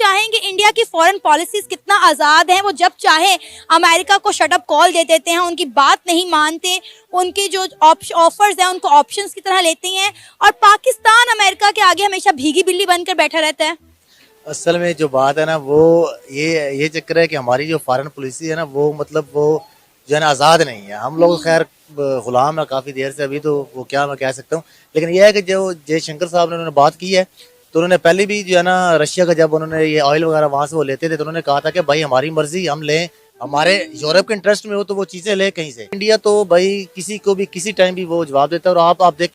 चाहेंगे इंडिया की foreign policies कितना आज़ाद हैं, वो जब चाहे अमेरिका को शट अप कॉल दे देते हैं, उनकी बात नहीं मानते, उनके जो ऑफर्स हैं उनको ऑप्शंस की तरह लेते हैं, और पाकिस्तान अमेरिका के आगे हमेशा भीगी बिल्ली बनकर बैठा रहता है। असल में जो बात है ना वो ये चक्कर है कि हमारी जो फॉरेन पॉलिसी है ना वो मतलब वो जो है ना आज़ाद नहीं है। हम लोग खैर गुलाम है काफ़ी देर से, अभी तो वो क्या मैं कह सकता हूँ, लेकिन यह है कि जो जयशंकर साहब ने उन्होंने बात की है तो उन्होंने पहले भी जो है ना रशिया का जब उन्होंने ये ऑयल वगैरह वहाँ से वो लेते थे तो उन्होंने कहा था कि भाई हमारी मर्जी, हम लें, हमारे यूरोप के इंटरेस्ट में हो तो वो चीज़ें ले कहीं से। इंडिया तो भाई किसी को भी किसी टाइम भी वो जवाब देता है। और आप देख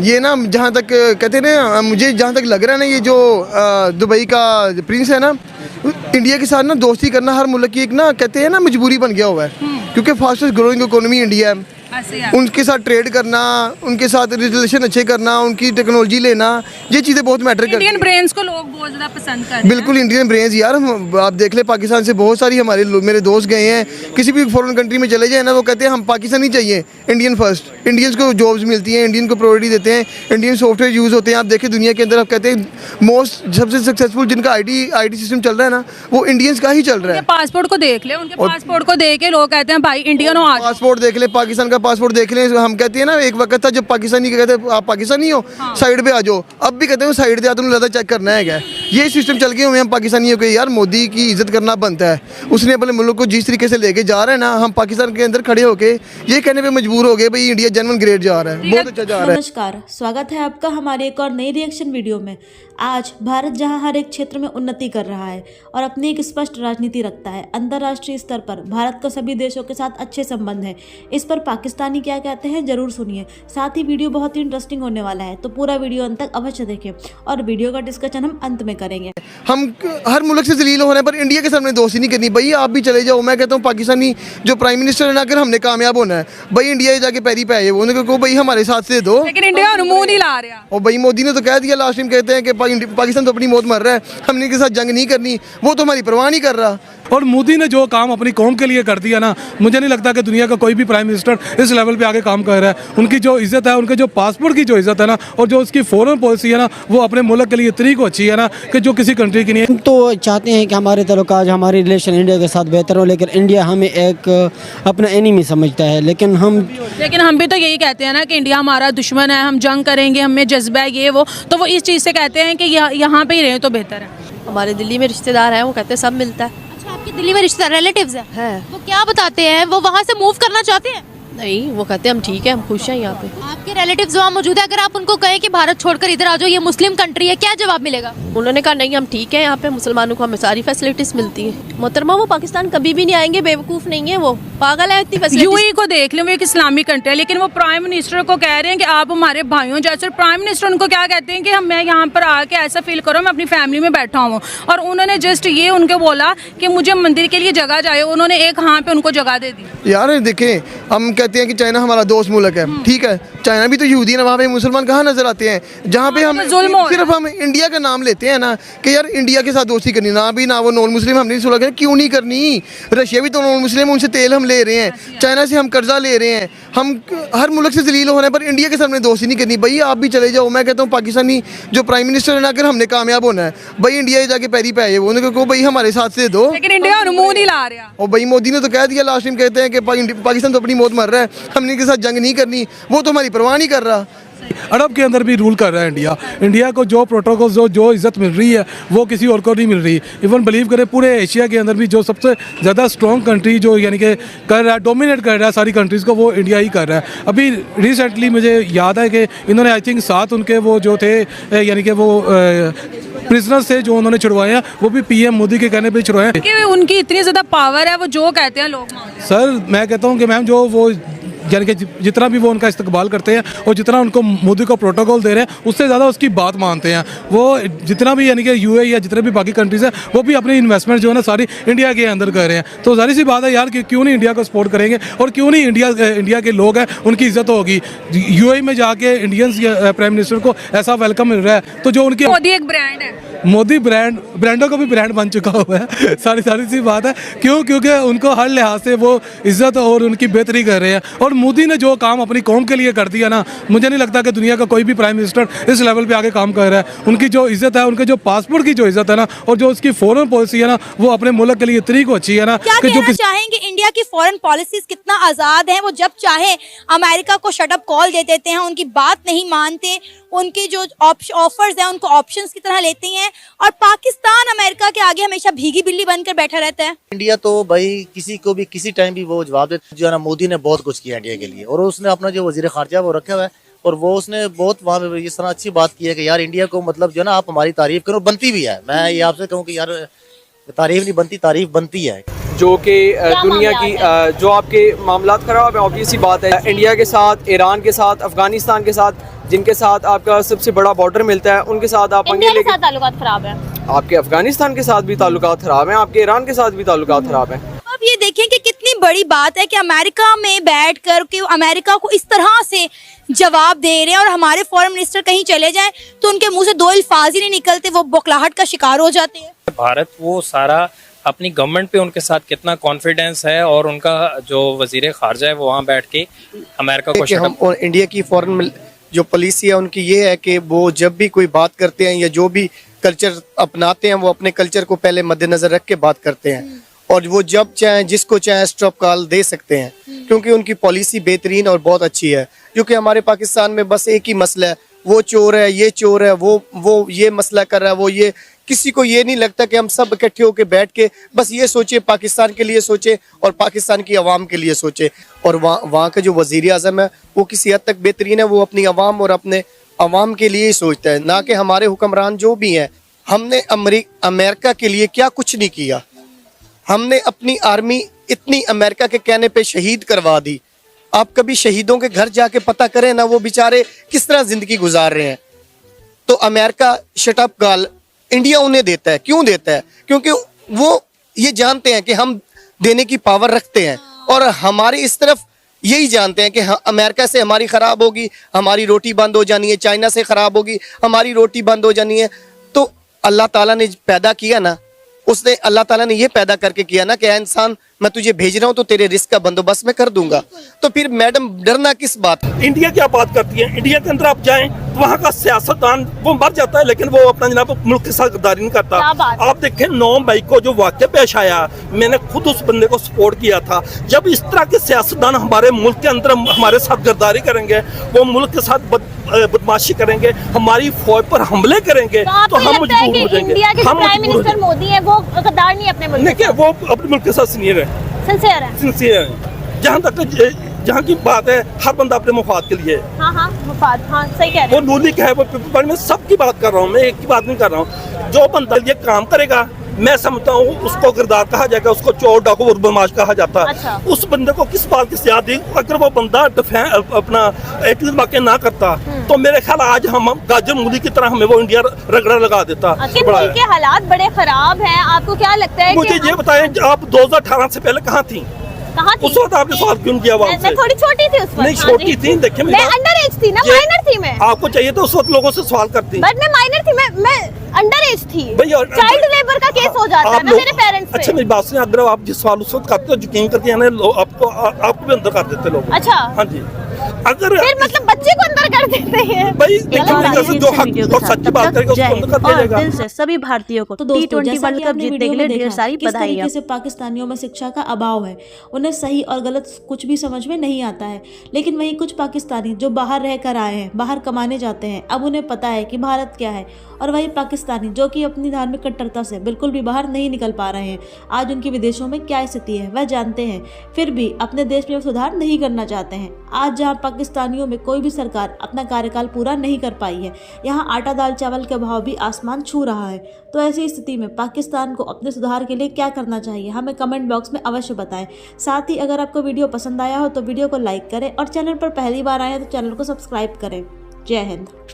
ये ना जहाँ तक कहते हैं ना, मुझे जहाँ तक लग रहा है ना, ये जो दुबई का प्रिंस है ना, इंडिया के साथ ना दोस्ती करना हर मुल्क की एक ना कहते हैं ना मजबूरी बन गया हुआ है, क्योंकि फास्टेस्ट ग्रोइंग इकोनॉमी इंडिया है। उनके साथ ट्रेड करना, उनके साथ रिलेशन अच्छे करना, उनकी टेक्नोलॉजी लेना, ये चीज़ें बहुत मैटर करती हैं। इंडियन ब्रेन्स को लोग बहुत ज़्यादा पसंद करते हैं। बिल्कुल इंडियन ब्रेन्स यार, आप देख ले पाकिस्तान से बहुत सारी मेरे दोस्त गए हैं, किसी भी फॉरेन कंट्री में चले जाए ना, वो कहते हैं हम पाकिस्तानी चाहिए, इंडियन फर्स्ट। इंडियंस को जॉब्स मिलती हैं, इंडियन को प्रायोरिटी देते हैं, इंडियन सॉफ्टवेयर यूज़ होते हैं। आप देखें दुनिया के अंदर, आप कहते हैं मोस्ट सबसे सक्सेसफुल जिनका आई टी सिस्टम चल रहा है ना, वो इंडियंस का ही चल रहा है। पासपोर्ट को देख ले, उनके पासपोर्ट को देख के लोग कहते हैं भाई इंडियन हो। पासपोर्ट देख ले, पाकिस्तान का पासपोर्ट देख ले। हम कहते हैं ना, एक वक्त था जब पाकिस्तानी कहते हैं आप पाकिस्तानी हो, साइड पे आ जाओ। अब भी कहते हैं साइड पे आ, तुम ज़्यादा चेक करना है क्या। ये सिस्टम चल के हुए हम पाकिस्तानियों को यार मोदी की इज्जत करना बनता है। उसने अपने मुल्क को जिस तरीके से लेके जा रहा है ना, हम पाकिस्तान के अंदर खड़े होके ये कहने पे मजबूर हो गए भाई इंडिया जेन्युइन ग्रेट जा रहा है, बहुत अच्छा जा रहा है। नमस्कार, स्वागत है आपका हमारे एक और नई रिएक्शन वीडियो में। आज भारत जहां हर एक क्षेत्र में उन्नति कर रहा है और अपनी एक स्पष्ट राजनीति रखता है, अंतर्राष्ट्रीय स्तर पर भारत को सभी देशों के साथ अच्छे संबंध हैं। इस पर पाकिस्तानी क्या कहते हैं जरूर सुनिए। साथ ही वीडियो बहुत ही इंटरेस्टिंग होने वाला है, तो पूरा वीडियो अंत तक अवश्य देखें और वीडियो का डिस्कशन हम अंत में करेंगे। हम हर मुल्क से जलील होने पर इंडिया के सामने दोस्ती नहीं करनी। भाई आप भी चले जाओ, मैं कहता हूँ पाकिस्तानी जो प्राइम मिनिस्टर है ना, अगर हमने कामयाब होना है भाई इंडिया जाके पैरी पे आए, उन्होंने कहा भाई हमारे साथ से दो, लेकिन इंडिया मुंह नहीं ला रहा। और भाई मोदी ने तो कह दिया लास्ट टाइम, कहते हैं कि पाकिस्तान तो अपनी मौत मर रहा है, हमने इनके साथ जंग नहीं करनी, वो तो हमारी परवाह नहीं कर रहा। और मोदी ने जो काम अपनी कौम के लिए कर दिया ना, मुझे नहीं लगता कि दुनिया का कोई भी प्राइम मिनिस्टर इस लेवल पे आगे काम कर रहा है। उनकी जो इज्जत है, उनके जो पासपोर्ट की जो इज्जत है ना, और जो उसकी फॉरेन पॉलिसी है ना, वो अपने मुल्क के लिए इतनी को अच्छी है ना कि जो किसी कंट्री की नहीं है। तो चाहते हैं कि हमारे ताल्लुकात, हमारी रिलेशन इंडिया के साथ बेहतर हो, लेकिन इंडिया हमें एक अपना एनिमी समझता है। लेकिन हम भी तो यही कहते हैं ना कि इंडिया हमारा दुश्मन है, हम जंग करेंगे, हमें जज्बा है ये वो, तो वो इस चीज़ से कहते हैं कि यहाँ पे ही रहे तो बेहतर है। हमारे दिल्ली में रिश्तेदार हैं, वो कहते हैं सब मिलता है। अच्छा, आपके दिल्ली में रिश्तेदार रिलेटिव्स है। वो क्या बताते हैं, वो वहाँ से मूव करना चाहते हैं? नहीं, वो कहते हैं हम ठीक है, हम खुश हैं यहाँ पे। आपके रिलेटिव्स वहाँ मौजूद है, अगर आप उनको कहें कि भारत छोड़कर इधर आ जाओ, ये मुस्लिम कंट्री है, क्या जवाब मिलेगा? उन्होंने कहा नहीं हम ठीक है यहाँ पे, मुसलमानों को हमें सारी फैसिलिटीज मिलती है। मोहतरमा वो पाकिस्तान कभी भी नहीं आएंगे, बेवकूफ़ नहीं है, वो पागल है। इतनी फैसिलिटीज यूएई को देख लें, वो एक इस्लामिक कंट्री है, लेकिन वो प्राइम मिनिस्टर को कह रहे हैं कि आप हमारे भाइयों जैसे। प्राइम मिनिस्टर उनको क्या कहते हैं कि मैं यहाँ पर आके ऐसा फील करो मैं अपनी फैमिली में बैठा हूँ, और उन्होंने जस्ट ये उनको बोला कि मुझे मंदिर के लिए जगह चाहिए, उन्होंने एक हाँ पे उनको जगह दे दी। यार देखें, हम कहते हैं कि चाइना हमारा दोस्त मुल्क है, ठीक है, चाइना भी तो यहूदी है, वहाँ पे मुसलमान कहाँ नजर आते हैं? जहाँ पे हम सिर्फ हम इंडिया का नाम लेते हैं ना कि यार इंडिया के साथ दोस्ती करनी, ना भी ना वो नॉन मुस्लिम हमने सुना है, क्यों नहीं करनी? रशिया भी तो नॉन मुस्लिम, उनसे तेल हम ले रहे हैं, चाइना से हम कर्जा ले रहे हैं। हम हर मुल्क से जलील होने पर इंडिया के सामने दोस्ती नहीं करनी। भाई आप भी चले जाओ, मैं कहता हूँ पाकिस्तानी जो प्राइम मिनिस्टर है ना, अगर हमने कामयाब होना है भाई इंडिया जाके पैरी पे आए, उन्होंने कहा भाई हमारे साथ से दो, लेकिन इंडिया मुंह नहीं ला रहा। और भाई मोदी ने तो कह दिया लास्ट टाइम, कहते हैं कि पाकिस्तान तो अपनी मौत मर रहा है, हमने इनके साथ जंग नहीं करनी, वो तो हमारी परवाह नहीं कर रहा। अरब के अंदर भी रूल कर रहा है इंडिया। इंडिया को जो प्रोटोकॉल जो इज्जत मिल रही है वो किसी और को नहीं मिल रही। इवन बिलीव करें पूरे एशिया के अंदर भी जो सबसे ज़्यादा स्ट्रॉन्ग कंट्री जो यानी कि कर रहा है, डोमिनेट कर रहा है सारी कंट्रीज़ को, वो इंडिया ही कर रहा है। अभी रिसेंटली मुझे याद है कि इन्होंने आई थिंक 7 उनके वो जो थे यानी कि वो प्रिजनर्स से जो उन्होंने छुड़वाए हैं, वो भी पीएम मोदी के कहने पे छुड़वाए हैं। उनकी इतनी ज़्यादा पावर है, वो जो कहते हैं लोग। सर मैं कहता हूँ कि मैम जो वो यानी कि जितना भी वो उनका इस्तेमाल करते हैं और जितना उनको मोदी को प्रोटोकॉल दे रहे हैं, उससे ज़्यादा उसकी बात मानते हैं। वो जितना भी यानी कि यूएई या जितने भी बाकी कंट्रीज़ हैं, वो भी अपनी इन्वेस्टमेंट जो है ना सारी इंडिया के अंदर कर रहे हैं। तो जाहिर सी बात है यार कि क्यों नहीं इंडिया को सपोर्ट करेंगे, और क्यों नहीं इंडिया के लोग हैं उनकी इज्जत होगी। यूएई में जाके इंडियंस प्राइम मिनिस्टर को ऐसा वेलकम मिल रहा है, तो जो उनकी मोदी एक ब्रांड है। मोदी ब्रांडों का भी ब्रांड बन चुका हुआ है। सारी सी बात है। क्यों? क्योंकि उनको हर लिहाज से वो इज्जत और उनकी बेहतरी कर रहे हैं। और मोदी ने जो काम अपनी कौम के लिए कर दिया ना, मुझे नहीं लगता कि दुनिया का कोई भी प्राइम मिनिस्टर इस लेवल पे आगे काम कर रहा है। उनकी जो इज्जत है, उनके जो पासपोर्ट की जो इज्जत है ना, और जो उसकी फॉरेन पॉलिसी है ना, वो अपने मुल्क के लिए इतनी को अच्छी है ना क्या कि जो कहना चाहेंगे, इंडिया की फॉरेन पॉलिसीज कितना आजाद है, वो जब चाहे अमेरिका को शटअप कॉल दे देते हैं, उनकी बात नहीं मानते, उनके जो ऑफर्स हैं उनको ऑप्शंस की तरह लेते हैं, और पाकिस्तान अमेरिका के आगे हमेशा भीगी बिल्ली बनकर बैठा रहता है। इंडिया तो भाई किसी को भी किसी टाइम भी वो जवाब देता है। जो है ना, मोदी ने बहुत कुछ किया इंडिया के लिए, और उसने अपना जो वजीर खारजा वो रखा हुआ है, और वो उसने बहुत वहाँ पे इस तरह अच्छी बात की है कि यार इंडिया को मतलब जो है ना, आप हमारी तारीफ करो, बनती भी है। मैं ये आपसे कहूँ कि यार तारीफ नहीं बनती, तारीफ बनती है। जो कि दुनिया की जो आपके मामलात खराब है, ऑब्वियस सी बात है। इंडिया के साथ, ईरान के साथ, अफगानिस्तान के साथ, जिनके साथ आपका सबसे बड़ा बॉर्डर मिलता है, उनके साथ आप इंडिया के साथ ताल्लुकात खराब है। आपके अफगानिस्तान के साथ भी ताल्लुकात खराब हैं, आपके ईरान के साथ भी ताल्लुकात खराब हैं। अब ये देखें कि कितनी बड़ी बात है कि अमेरिका में बैठकर कि अमेरिका को इस तरह से जवाब दे रहे हैं, और हमारे फॉरेन मिनिस्टर कहीं चले जाएं तो उनके मुंह से दो अल्फाज ही नहीं निकलते, वो बौखलाहट का शिकार हो जाते हैं। भारत वो सारा अपनी गवर्नमेंट पे उनके साथ कितना कॉन्फिडेंस है, और उनका जो वजीर खारजा है वो वहाँ बैठ के अमेरिका को हम, और इंडिया की फॉरेन जो पॉलिसी है उनकी ये है कि वो जब भी कोई बात करते हैं या जो भी कल्चर अपनाते हैं, वो अपने कल्चर को पहले मद्देनजर रख के बात करते हैं, और वो जब चाहे जिसको चाहे स्टॉप कॉल दे सकते हैं, क्योंकि उनकी पॉलिसी बेहतरीन और बहुत अच्छी है। क्योंकि हमारे पाकिस्तान में बस एक ही मसला है, वो चोर है, ये चोर है, वो ये मसला कर रहा है, वो ये, किसी को ये नहीं लगता कि हम सब इकट्ठे होकर बैठ के बस ये सोचे, पाकिस्तान के लिए सोचे और पाकिस्तान की आवाम के लिए सोचे। और वहाँ का जो वजीर आज़म है वो किसी हद तक बेहतरीन है, वो अपनी आवाम और अपने आवाम के लिए ही सोचता है, ना कि हमारे हुक्मरान जो भी हैं। हमने अमेरिका के लिए क्या कुछ नहीं किया, हमने अपनी आर्मी इतनी अमेरिका के कहने पे शहीद करवा दी। आप कभी शहीदों के घर जाके पता करें ना, वो बेचारे किस तरह जिंदगी गुजार रहे हैं। तो अमेरिका शटअप कॉल इंडिया उन्हें देता है। क्यों देता है? क्योंकि वो ये जानते हैं कि हम देने की पावर रखते हैं, और हमारी इस तरफ यही जानते हैं कि अमेरिका से हमारी ख़राब होगी, हमारी रोटी बंद हो जानी है, चाइना से ख़राब होगी, हमारी रोटी बंद हो जानी है। तो अल्लाह ताला ने पैदा किया ना, उसने अल्लाह ताला ने ये पैदा करके किया ना कि इंसान मैं तुझे भेज रहा हूँ तो तेरे रिस्क का बंदोबस्त मैं कर दूंगा। तो फिर मैडम डरना किस बात? इंडिया क्या बात करती है? इंडिया के अंदर आप जाएं तो वहाँ का सियासतदान वो मर जाता है, लेकिन वो अपना जनाब मुल्क के साथ गद्दारी नहीं करता। आप देखें 9 मई को जो वाक़या पेश आया, मैंने खुद उस बंदे को सपोर्ट किया था। जब इस तरह के सियासतदान हमारे मुल्क के अंदर हमारे साथ गद्दारी करेंगे, वो मुल्क के साथ बदमाशी करेंगे, हमारी फौज पर हमले करेंगे, तो हम मजबूर हो जाएंगे। इंडिया के प्राइम मिनिस्टर मोदी है, वो गद्दार नहीं अपने मुल्क के, वो अपने मुल्क के साथ सिंसियर है, सिंसियर है। जहाँ तक जहाँ की बात है, हर बंदा अपने मुफाद के लिए। हाँ, मुफाद, हाँ सही कह रहे हैं। वो नूलिक है, वो मैं सबकी बात कर रहा हूँ, मैं एक की बात नहीं कर रहा हूँ। जो बंदा ये काम करेगा, मैं समझता हूँ उसको किरदार कहा जाएगा, उसको चोर डाकू और बदमाश कहा जाता है। अच्छा। उस बंदे को किस बात की सजा दी? अगर वो बंदा अपना वाक़या ना करता तो मेरे ख्याल आज हम गाजर मूली की तरह हमें वो इंडिया रगड़ा लगा देता। मुल्क के हालात बड़े खराब हैं, आपको क्या लगता है? मुझे ये बताएं, आप 2018 से पहले कहाँ थी? उस वक्त आपने सवाल क्यों किया? मैं थोड़ी छोटी थी उस वक्त। नहीं छोटी थी, देखिए मैं अंडर एज थी ना, माइनर थी मैं। आपको चाहिए तो उस वक्त लोगों से सवाल करती। बट मैं माइनर थी, मैं अंडर एज थी। चाइल्ड लेबर का केस हो जाता है ना मेरे पेरेंट्स पे। अच्छा मेरी बात सुनिए, अगर आप जिस सवाल उस वक्त करते हो यकीन करते हैं आपको भी अंदर कर देते लोग। अच्छा हाँ जी, अगर फिर मतलब बच्चे को अंदर कर देते हैं भाई, जो हक और सच्ची बात करेगा उसको अंदर कर दिया जाएगा। दिल से सभी भारतीयों को T20 वर्ल्ड कप जीतने के लिए ढेर सारी बधाइयां। किस तरीके से पाकिस्तानियों में शिक्षा का अभाव है, उन्हें सही और गलत कुछ भी समझ में नहीं आता है। लेकिन वहीं कुछ पाकिस्तानी जो बाहर रह कर आए हैं, बाहर कमाने जाते हैं, अब उन्हें पता है कि भारत क्या है। और वही पाकिस्तानी जो कि अपनी धार्मिक कट्टरता से बिल्कुल भी बाहर नहीं निकल पा रहे हैं, आज उनकी विदेशों में क्या स्थिति है वह जानते हैं, फिर भी अपने देश में सुधार नहीं करना चाहते हैं। आज जहां पाकिस्तानियों में कोई भी सरकार अपना कार्यकाल पूरा नहीं कर पाई है, यहाँ आटा दाल चावल के भाव भी आसमान छू रहा है। तो ऐसी स्थिति में पाकिस्तान को अपने सुधार के लिए क्या करना चाहिए, हमें कमेंट बॉक्स में अवश्य बताएं। साथ ही अगर आपको वीडियो पसंद आया हो तो वीडियो को लाइक करें, और चैनल पर पहली बार आए हैं तो चैनल को सब्सक्राइब करें। जय हिंद।